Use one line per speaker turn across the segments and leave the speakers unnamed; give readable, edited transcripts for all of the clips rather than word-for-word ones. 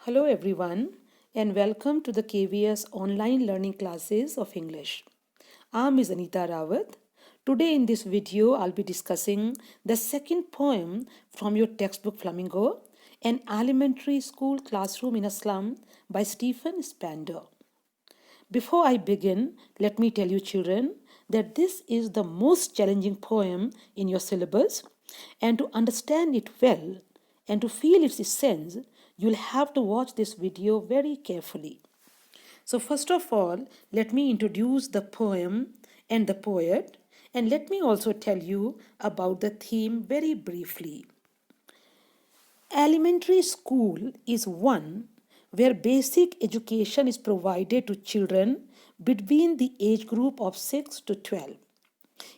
Hello everyone and welcome to the KVS online learning classes of English. I'm Ms. Anita Rawat. Today in this video I'll be discussing the second poem from your textbook Flamingo, An Elementary School Classroom in a Slum by Stephen Spander. Before I begin, let me tell you children that this is the most challenging poem in your syllabus, and to understand it well and to feel its essence, you'll have to watch this video very carefully. So first of all, let me introduce the poem and the poet, and let me also tell you about the theme very briefly. Elementary school is one where basic education is provided to children between the age group of 6 to 12.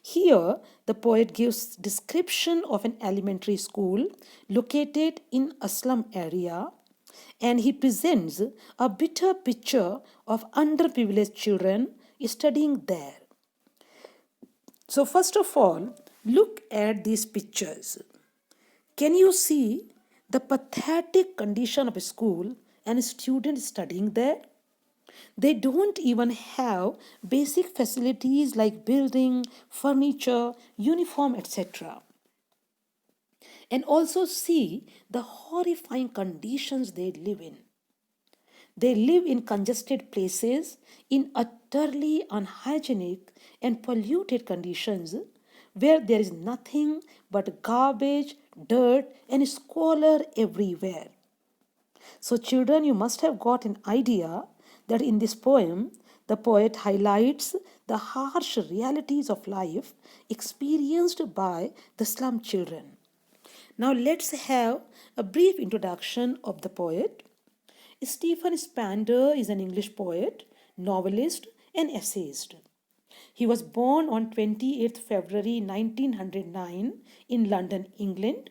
Here, the poet gives description of an elementary school located in a slum area, and he presents a bitter picture of underprivileged children studying there. So first of all, look at these pictures. Can you see the pathetic condition of a school and students studying there? They don't even have basic facilities like building, furniture, uniform, etc. And also see the horrifying conditions they live in. They live in congested places, in utterly unhygienic and polluted conditions where there is nothing but garbage, dirt, and squalor everywhere. So, children, you must have got an idea that in this poem, the poet highlights the harsh realities of life experienced by the slum children. Now, let's have a brief introduction of the poet. Stephen Spander is an English poet, novelist, and essayist. He was born on 28th February 1909 in London, England,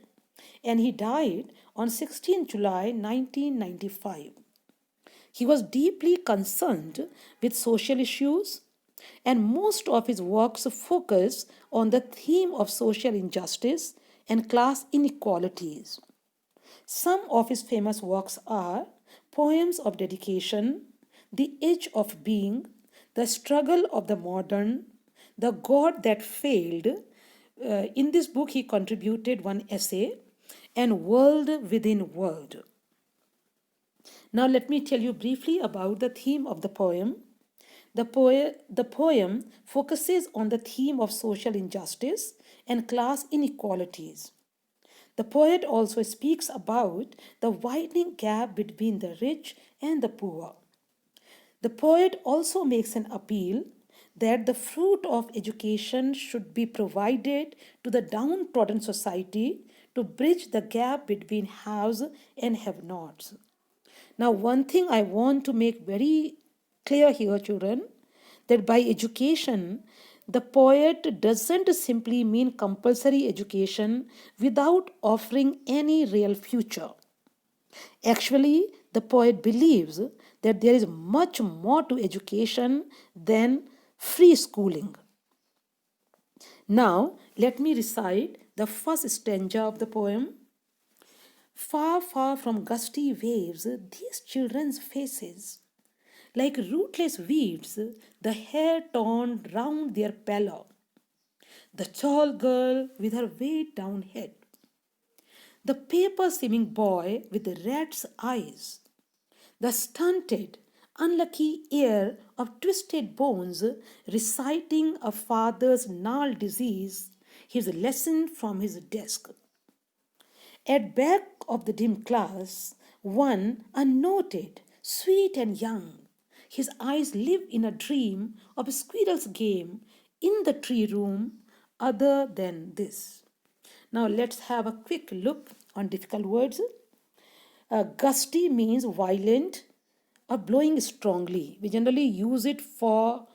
and he died on 16 July 1995. He was deeply concerned with social issues, and most of his works focus on the theme of social injustice and class inequalities. Some of his famous works are Poems of Dedication, The Age of Being, The Struggle of the Modern, The God That Failed. In this book, he contributed one essay, and World Within World. Now, let me tell you briefly about the theme of the poem. The poem focuses on the theme of social injustice and class inequalities. The poet also speaks about the widening gap between the rich and the poor. The poet also makes an appeal that the fruit of education should be provided to the downtrodden society to bridge the gap between haves and have-nots. Now, one thing I want to make very clear here, children, that by education, the poet doesn't simply mean compulsory education without offering any real future. Actually, the poet believes that there is much more to education than free schooling. Now, let me recite the first stanza of the poem. Far, far from gusty waves, these children's faces, like rootless weeds, the hair torn round their pallor. The tall girl with her weighed down head. The paper seeming boy with the rat's eyes. The stunted, unlucky heir of twisted bones reciting a father's gnarled disease, his lesson from his desk. At back of the dim class, one unnoted, sweet and young. His eyes live in a dream of a squirrel's game in the tree room other than this. Now let's have a quick look on difficult words. Gusty means violent or blowing strongly. We generally use it for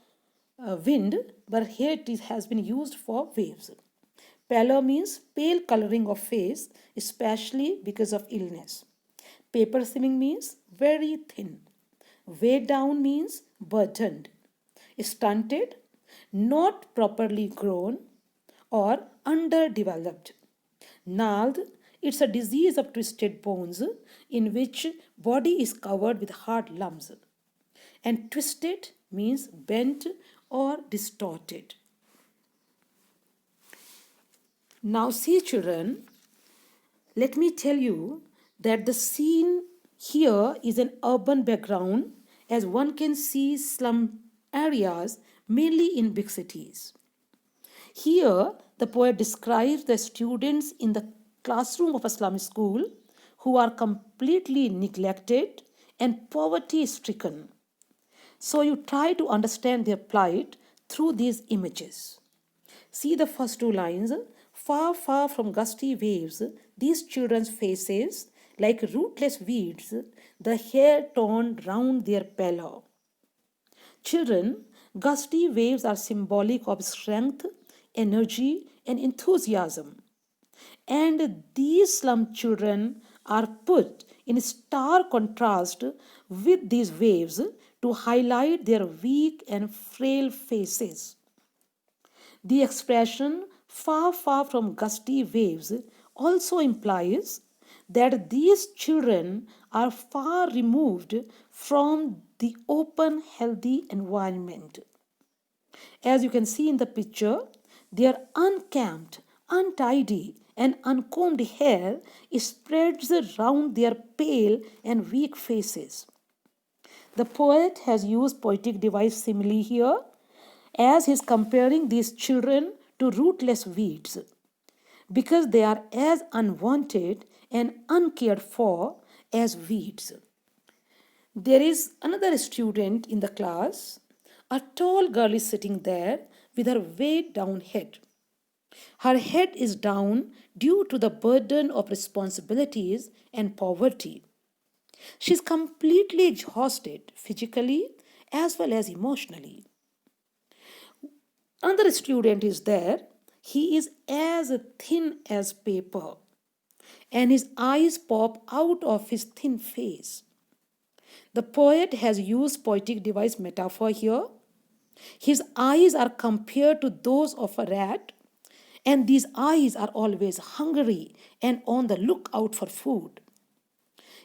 wind, but here has been used for waves. Pallor means pale coloring of face, especially because of illness. Paper seeming means very thin. Weighed down means burdened. Stunted, not properly grown or underdeveloped. Gnarled, It's a disease of twisted bones in which body is covered with hard lumps. And twisted means bent or distorted. Now see children, let me tell you that the scene here is an urban background as one can see slum areas mainly in big cities. Here, the poet describes the students in the classroom of a slum school who are completely neglected and poverty stricken. So you try to understand their plight through these images. See the first two lines. Far, far from gusty waves, these children's faces, like rootless weeds, the hair torn round their pallor. Children, gusty waves are symbolic of strength, energy, and enthusiasm. And these slum children are put in stark contrast with these waves to highlight their weak and frail faces. The expression far, far from gusty waves also implies that these children are far removed from the open, healthy environment. As you can see in the picture, their unkempt, untidy, and uncombed hair spreads around their pale and weak faces. The poet has used poetic device simile here as he's comparing these children to rootless weeds because they are as unwanted and uncared for as weeds. There is another student in the class. A tall girl is sitting there with her weighed down head. Her head is down due to the burden of responsibilities and poverty. She is completely exhausted physically as well as emotionally. Another student is there. He is as thin as paper, and his eyes pop out of his thin face. The poet has used poetic device metaphor here. His eyes are compared to those of a rat, and these eyes are always hungry and on the lookout for food.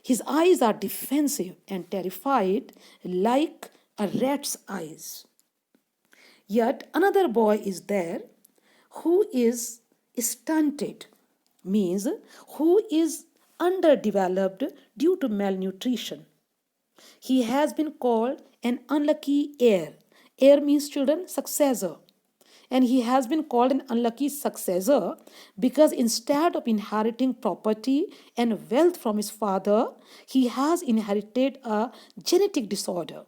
His eyes are defensive and terrified like a rat's eyes. Yet another boy is there who is stunted, means who is underdeveloped due to malnutrition. He has been called an unlucky heir. Heir means children, successor. And he has been called an unlucky successor because instead of inheriting property and wealth from his father, he has inherited a genetic disorder,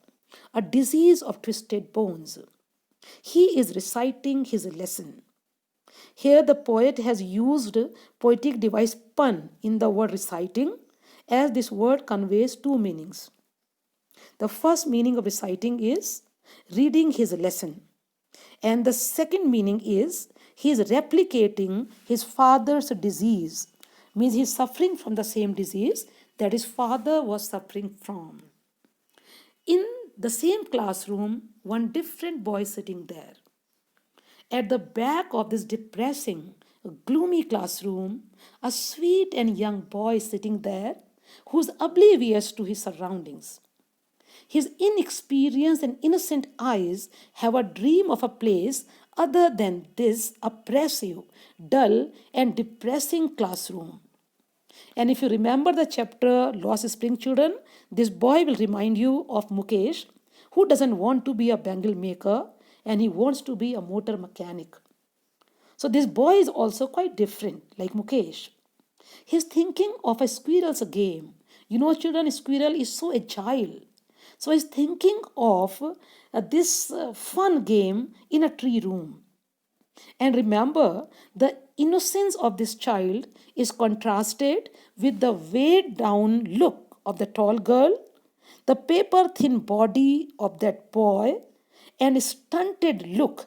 a disease of twisted bones. He is reciting his lesson. Here the poet has used poetic device pun in the word reciting, as this word conveys two meanings. The first meaning of reciting is reading his lesson. And the second meaning is he is replicating his father's disease, means he is suffering from the same disease that his father was suffering from. In the same classroom, one different boy sitting there. At the back of this depressing, gloomy classroom, a sweet and young boy sitting there who's oblivious to his surroundings. His inexperienced and innocent eyes have a dream of a place other than this oppressive, dull, and depressing classroom. And if you remember the chapter Lost Spring Children, this boy will remind you of Mukesh, who doesn't want to be a bangle maker and he wants to be a motor mechanic. So this boy is also quite different, like Mukesh. He's thinking of a squirrel's game. You know, children, a squirrel is so agile. So he's thinking of this fun game in a tree room. And remember, the innocence of this child is contrasted with the weighed down look of the tall girl, the paper thin body of that boy, and stunted look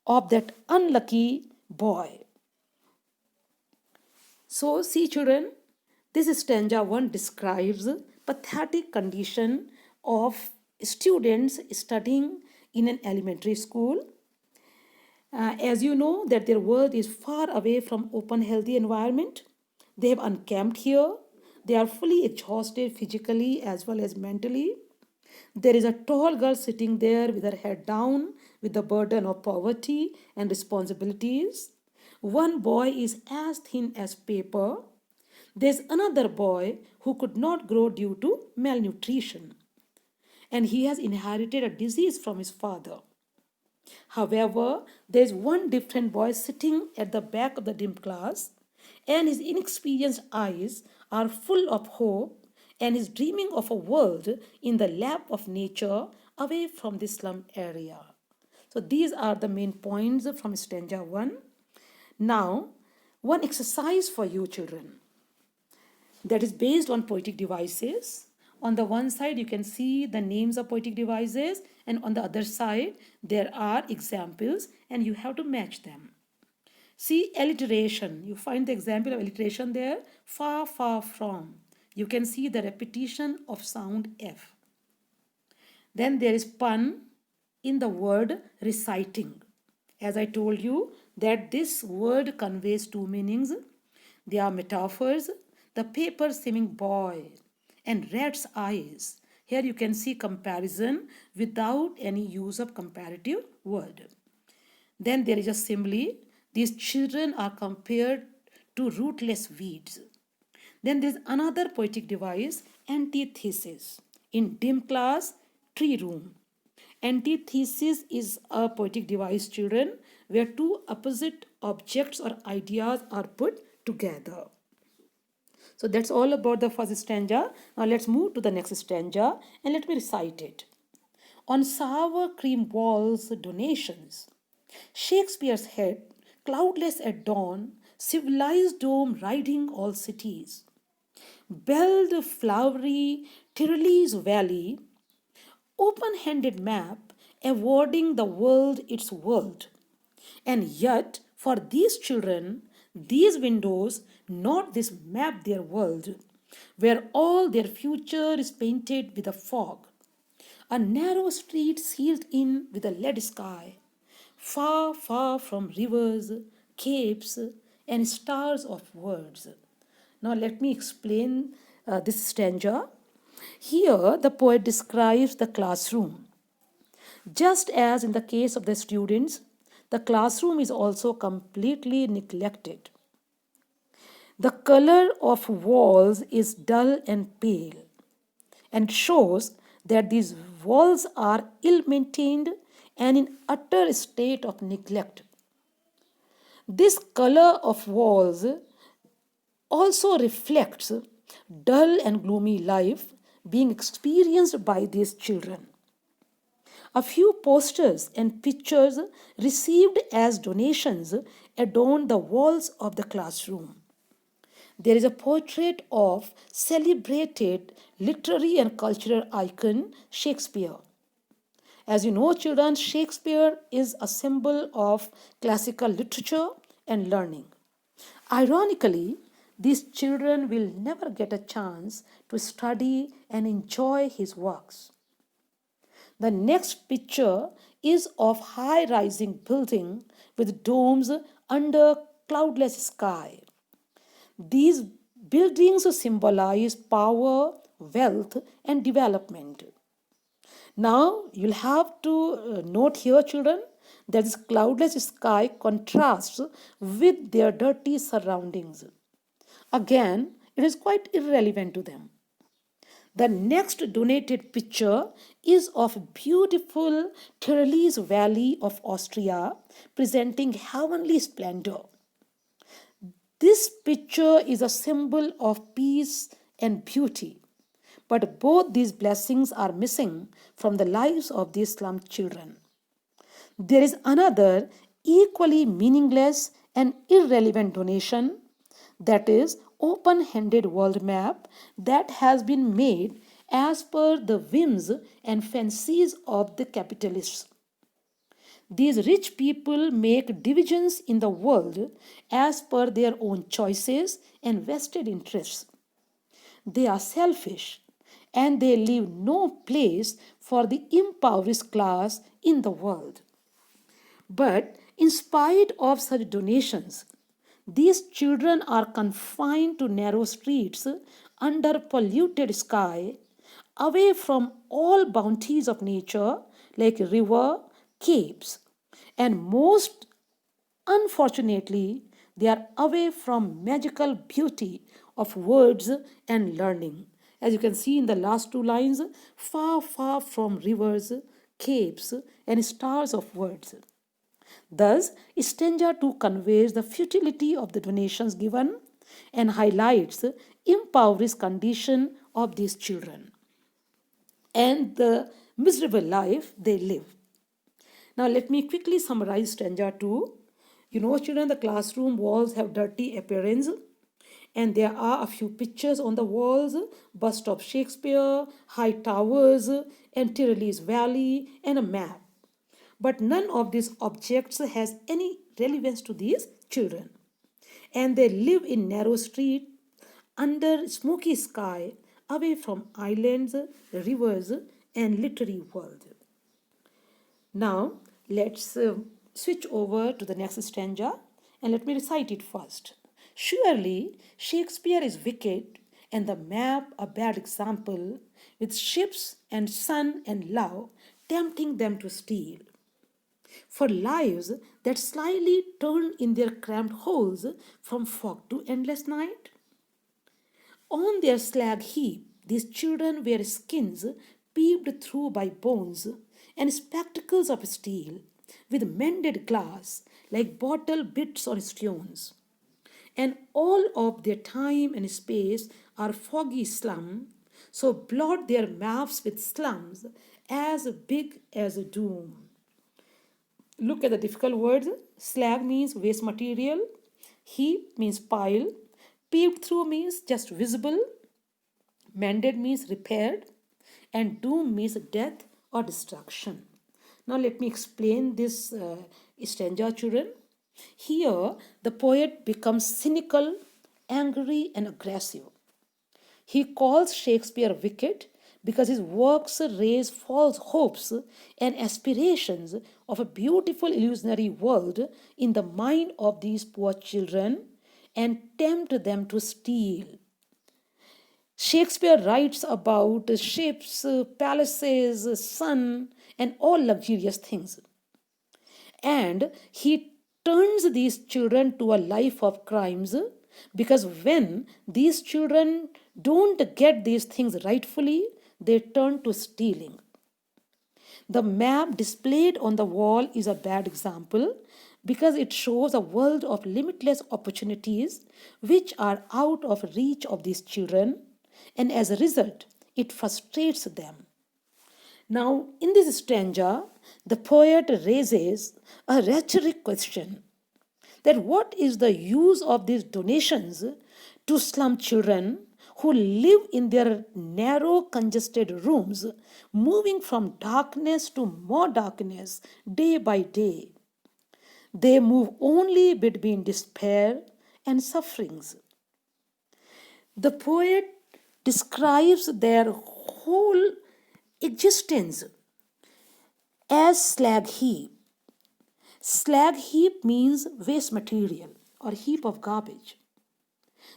of that unlucky boy. So, see children, this stanza 1 describes pathetic condition of students studying in an elementary school. As you know that their world is far away from open healthy environment, They have encamped here. They are fully exhausted physically as well as mentally. There is a tall girl sitting there with her head down with the burden of poverty and responsibilities. One boy is as thin as paper. There's another boy who could not grow due to malnutrition, and he has inherited a disease from his father. However, there is one different boy sitting at the back of the dim class, and his inexperienced eyes are full of hope, and is dreaming of a world in the lap of nature away from the slum area. So, these are the main points from stanza 1. Now, one exercise for you children that is based on poetic devices. On the one side, you can see the names of poetic devices, and on the other side, there are examples, and you have to match them. See alliteration. You find the example of alliteration there. Far, far from. You can see the repetition of sound F. Then there is pun in the word reciting. As I told you that this word conveys two meanings. They are metaphors. The paper seeming boy and rat's eyes. Here you can see comparison without any use of comparative word. Then there is a simile. These children are compared to rootless weeds. Then there is another poetic device, antithesis. In dim class, tree room. Antithesis is a poetic device, children, where two opposite objects or ideas are put together. So that's all about the first stanza. Now let's move to the next stanza and let me recite it. On sour cream walls, donations. Shakespeare's head, cloudless at dawn, civilized dome riding all cities. Belled flowery Tyrolese valley, open-handed map, awarding the world its world. And yet, for these children, these windows, not this map their world, where all their future is painted with a fog. A narrow street sealed in with a lead sky, far, far from rivers, capes, and stars of words. Now, let me explain this stanza. Here, the poet describes the classroom. Just as in the case of the students, the classroom is also completely neglected. The color of walls is dull and pale, and shows that these walls are ill-maintained and in utter state of neglect. This color of walls also reflects dull and gloomy life being experienced by these children. A few posters and pictures received as donations adorn the walls of the classroom. There is a portrait of celebrated literary and cultural icon Shakespeare. As you know, children, Shakespeare is a symbol of classical literature and learning. Ironically, these children will never get a chance to study and enjoy his works. The next picture is of high-rising building with domes under cloudless sky. These buildings symbolize power, wealth, and development. Now, you'll have to note here, children, that this cloudless sky contrasts with their dirty surroundings. Again, it is quite irrelevant to them. The next donated picture is of beautiful Tyrolese Valley of Austria, presenting heavenly splendor. This picture is a symbol of peace and beauty, but both these blessings are missing from the lives of these slum children. There is another equally meaningless and irrelevant donation, that is open-handed world map that has been made as per the whims and fancies of the capitalists. These rich people make divisions in the world as per their own choices and vested interests. They are selfish and they leave no place for the impoverished class in the world. But in spite of such donations, These children are confined to narrow streets under polluted sky, away from all bounties of nature like river, caves, and most unfortunately, they are away from magical beauty of words and learning. As you can see in the last two lines, far, far from rivers, caves, and stars of words. Thus, stanza 2 conveys the futility of the donations given and highlights the impoverished condition of these children and the miserable life they live. Now, let me quickly summarize stanza 2. You know, children, the classroom walls have dirty appearance, and there are a few pictures on the walls: bust of Shakespeare, high towers, and Tyrolese Valley, and a map. But none of these objects has any relevance to these children. And they live in narrow streets under smoky sky, away from islands, rivers, and literary world. Now, let's switch over to the next stanza and let me recite it first. Surely, Shakespeare is wicked and the map a bad example, with ships and sun and love tempting them to steal. For lives that slyly turn in their cramped holes from fog to endless night. On their slag heap, these children wear skins peeped through by bones and spectacles of steel, with mended glass like bottle bits on stones. And all of their time and space are foggy slum, so blot their maps with slums as big as a doom. Look at the difficult words. Slag means waste material, heap means pile, peeped through means just visible, mended means repaired, and doom means death or destruction. Now let me explain this stanza, children. Here, the poet becomes cynical, angry, and aggressive. He calls Shakespeare wicked because his works raise false hopes and aspirations of a beautiful illusionary world in the mind of these poor children and tempt them to steal. Shakespeare writes about ships, palaces, sun, and all luxurious things. And he turns these children to a life of crimes because when these children don't get these things rightfully, they turn to stealing. The map displayed on the wall is a bad example because it shows a world of limitless opportunities which are out of reach of these children, and as a result, it frustrates them. Now, in this stanza, the poet raises a rhetoric question that what is the use of these donations to slum children who live in their narrow, congested rooms, moving from darkness to more darkness day by day? They move only between despair and sufferings. The poet describes their whole existence as slag heap. Slag heap means waste material or heap of garbage.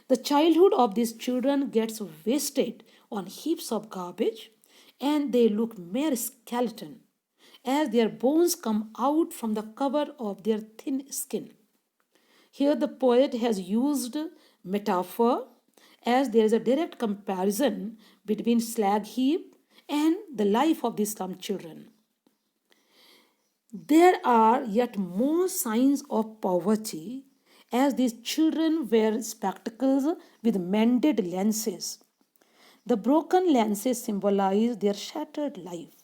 The childhood of these children gets wasted on heaps of garbage and they look mere skeleton as their bones come out from the cover of their thin skin. Here the poet has used metaphor as there is a direct comparison between slag heap and the life of these slum children. There are yet more signs of poverty as these children wear spectacles with mended lenses. The broken lenses symbolize their shattered life.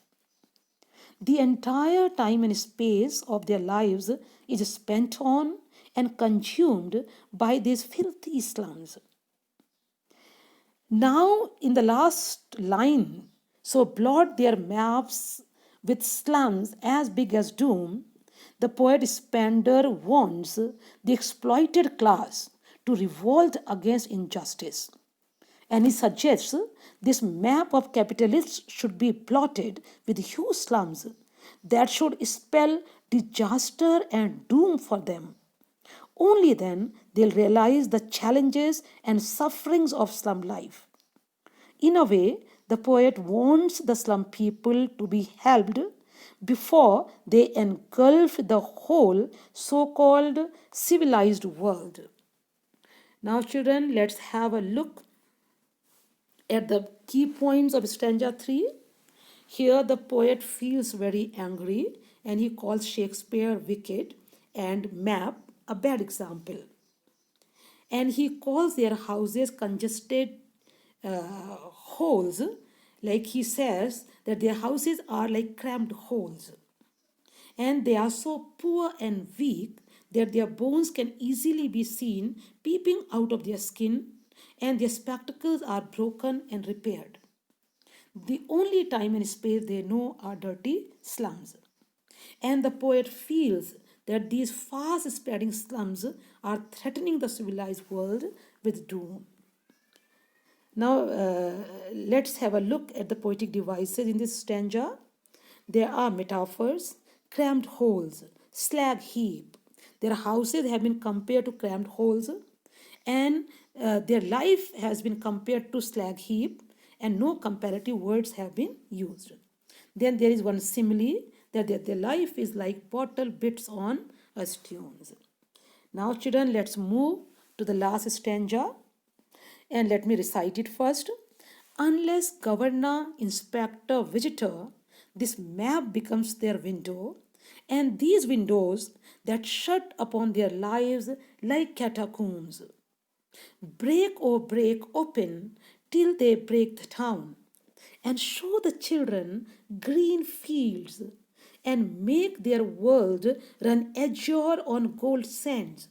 The entire time and space of their lives is spent on and consumed by these filthy slums. Now, in the last line, so blot their maps with slums as big as doom, the poet Spender wants the exploited class to revolt against injustice. And he suggests this map of capitalists should be plotted with huge slums that should spell disaster and doom for them. Only then they'll realize the challenges and sufferings of slum life. In a way, the poet wants the slum people to be helped before they engulf the whole so called civilized world. Now, children, let's have a look at the key points of stanza 3. Here, the poet feels very angry and he calls Shakespeare wicked and Map a bad example. And he calls their houses congested holes, like he says that their houses are like cramped holes. And they are so poor and weak that their bones can easily be seen peeping out of their skin, and their spectacles are broken and repaired. The only time and space they know are dirty slums. And the poet feels that these fast spreading slums are threatening the civilized world with doom. Now, let's have a look at the poetic devices in this stanza. There are metaphors, cramped holes, slag heap. Their houses have been compared to cramped holes, and their life has been compared to slag heap, and no comparative words have been used. Then there is one simile that their life is like bottle bits on a stones. Now, children, let's move to the last stanza. And let me recite it first. Unless governor, inspector, visitor, this map becomes their window, and these windows that shut upon their lives like catacombs. Break, oh, break open till they break the town, and show the children green fields, and make their world run azure on gold sands,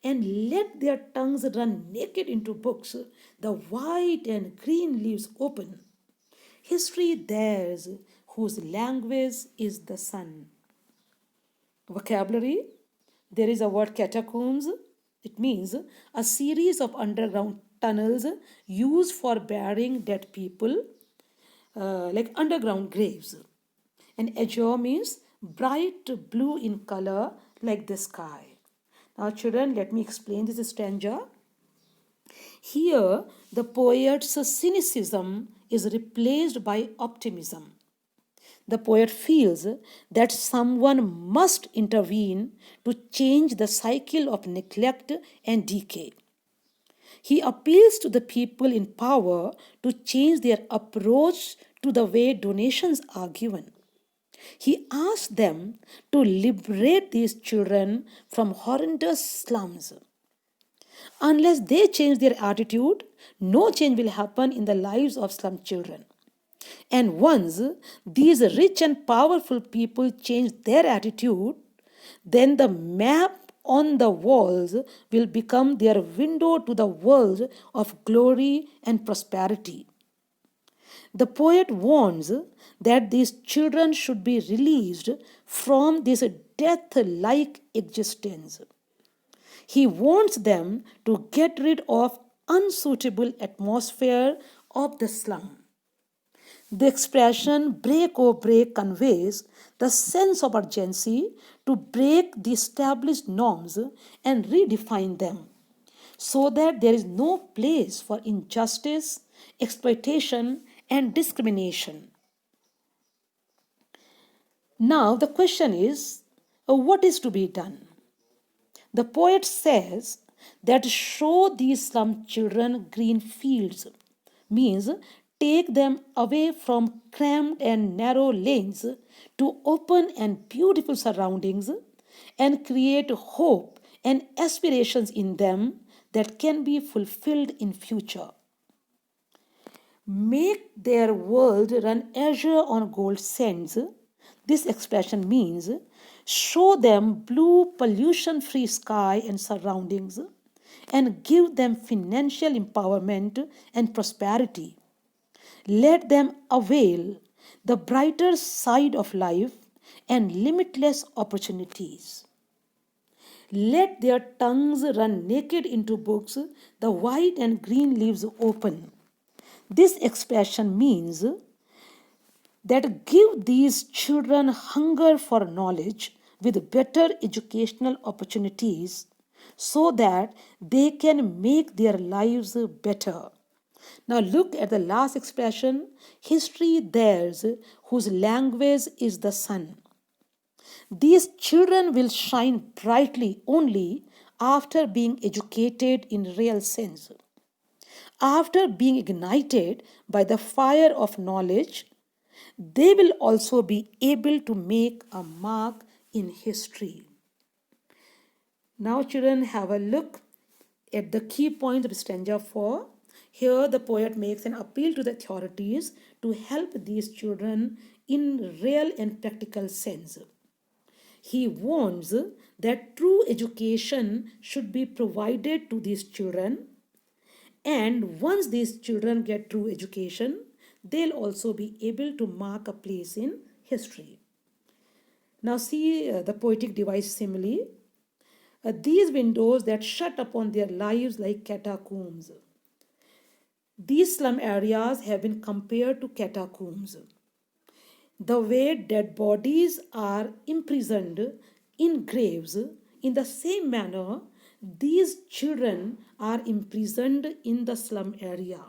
and let their tongues run naked into books, the white and green leaves open. History theirs, whose language is the sun. Vocabulary: there is a word catacombs. It means a series of underground tunnels used for burying dead people, like underground graves. And azure means bright blue in color, like the sky. Now, children, let me explain this stanza. Here, the poet's cynicism is replaced by optimism. The poet feels that someone must intervene to change the cycle of neglect and decay. He appeals to the people in power to change their approach to the way donations are given. He asks them to liberate these children from horrendous slums. Unless they change their attitude, no change will happen in the lives of slum children. And once these rich and powerful people change their attitude, then the map on the walls will become their window to the world of glory and prosperity. The poet warns that these children should be released from this death like existence. He wants them to get rid of unsuitable atmosphere of the slum. The expression break or break conveys the sense of urgency to break the established norms and redefine them so that there is no place for injustice, exploitation, and discrimination. Now, the question is what is to be done? The poet says that show these slum children green fields means take them away from cramped and narrow lanes to open and beautiful surroundings and create hope and aspirations in them that can be fulfilled in future. Make their world run azure on gold sands. This expression means show them blue pollution free sky and surroundings and give them financial empowerment and prosperity. Let them avail the brighter side of life and limitless opportunities. Let their tongues run naked into books, the white and green leaves open. This expression means that give these children hunger for knowledge with better educational opportunities so that they can make their lives better. Now look at the last expression, history theirs, whose language is the sun. These children will shine brightly only after being educated in real sense. After being ignited by the fire of knowledge, they will also be able to make a mark in history. Now, children, have a look at the key points of stanza 4. Here, the poet makes an appeal to the authorities to help these children in real and practical sense. He warns that true education should be provided to these children, and once these children get true education, they'll also be able to mark a place in history. Now, see the poetic device simile. These windows that shut upon their lives like catacombs. These slum areas have been compared to catacombs. The way dead bodies are imprisoned in graves, in the same manner, these children are imprisoned in the slum area.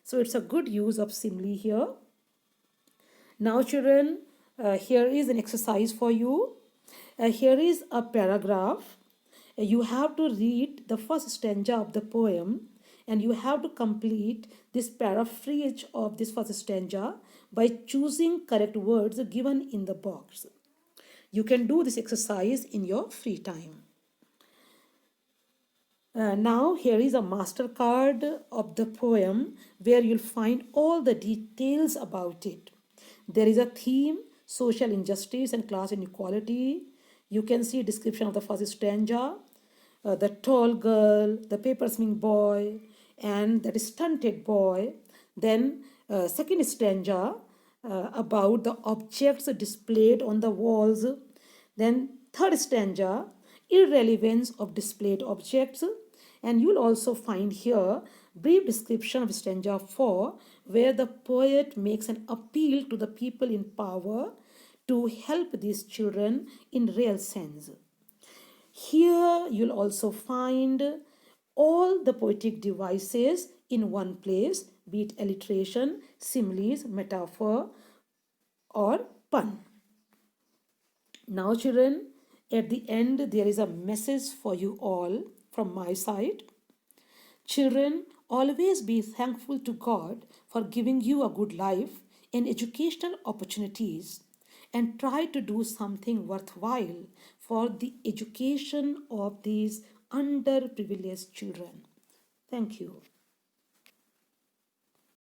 So it's a good use of simile here. Now, children, here is an exercise for you. Here is a paragraph. You have to read the first stanza of the poem and you have to complete this paraphrase of this first stanza by choosing correct words given in the box. You can do this exercise in your free time. Now, here is a mastercard of the poem where you'll find all the details about it. There is a theme, social injustice and class inequality. You can see a description of the first stanza, the tall girl, the paper swing boy, and that stunted boy. Then, second stanza about the objects displayed on the walls. Then, third stanza, irrelevance of displayed objects. And you'll also find here brief description of stanza 4 where the poet makes an appeal to the people in power to help these children in real sense. Here you'll also find all the poetic devices in one place, be it alliteration, similes, metaphor, or pun. Now, children, at the end, there is a message for you all from my side. Children, always be thankful to God for giving you a good life and educational opportunities, and try to do something worthwhile for the education of these underprivileged children. Thank you.